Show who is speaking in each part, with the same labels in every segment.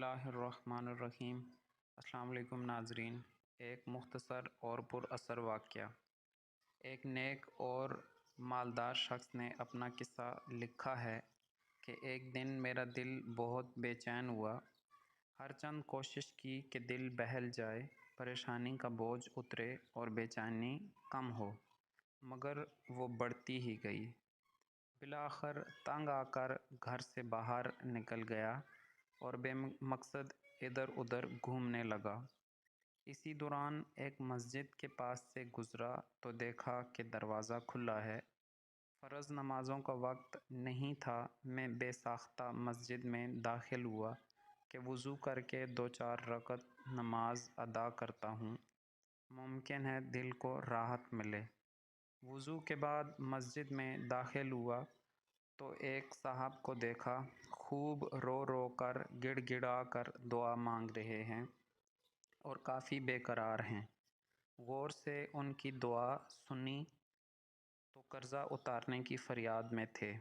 Speaker 1: اللہ الرحمن الرحیم۔ السلام علیکم ناظرین۔ ایک مختصر اور پر اثر واقعہ۔ ایک نیک اور مالدار شخص نے اپنا قصہ لکھا ہے کہ ایک دن میرا دل بہت بے چین ہوا۔ ہر چند کوشش کی کہ دل بہل جائے، پریشانی کا بوجھ اترے اور بے چینی کم ہو، مگر وہ بڑھتی ہی گئی۔ بالآخر تنگ آ کر گھر سے باہر نکل گیا اور بے مقصد ادھر ادھر گھومنے لگا۔ اسی دوران ایک مسجد کے پاس سے گزرا تو دیکھا کہ دروازہ کھلا ہے۔ فرض نمازوں کا وقت نہیں تھا۔ میں بے ساختہ مسجد میں داخل ہوا کہ وضو کر کے 2-4 رکعت نماز ادا کرتا ہوں، ممکن ہے دل کو راحت ملے۔ وضو کے بعد مسجد میں داخل ہوا تو ایک صاحب کو دیکھا، خوب رو رو کر گڑ گڑا کر دعا مانگ رہے ہیں اور کافی بے قرار ہیں۔ غور سے ان کی دعا سنی تو قرضہ اتارنے کی فریاد میں تھے۔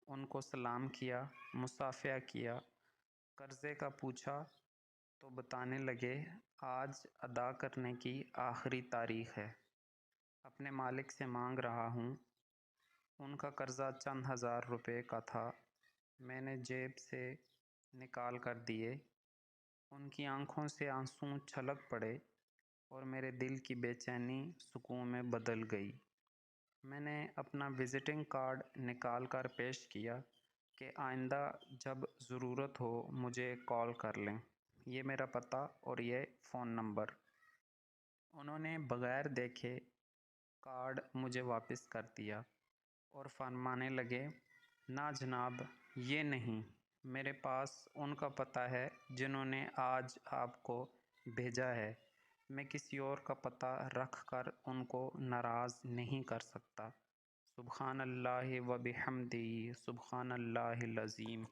Speaker 1: ان کو سلام کیا، مصافحہ کیا، قرضے کا پوچھا تو بتانے لگے آج ادا کرنے کی آخری تاریخ ہے، اپنے مالک سے مانگ رہا ہوں۔ ان کا قرضہ چند ہزار روپے کا تھا۔ میں نے جیب سے نکال کر دیے۔ ان کی آنکھوں سے آنسو چھلک پڑے اور میرے دل کی بے چینی سکون میں بدل گئی۔ میں نے اپنا وزٹنگ کارڈ نکال کر پیش کیا کہ آئندہ جب ضرورت ہو مجھے کال کر لیں، یہ میرا پتہ اور یہ فون نمبر۔ انہوں نے بغیر دیکھے کارڈ مجھے واپس کر دیا اور فرمانے لگے نا جناب، یہ نہیں، میرے پاس ان کا پتہ ہے جنہوں نے آج آپ کو بھیجا ہے۔ میں کسی اور کا پتہ رکھ کر ان کو ناراض نہیں کر سکتا۔ سبحان اللہ و بحمدہ، سبحان اللہ العظیم۔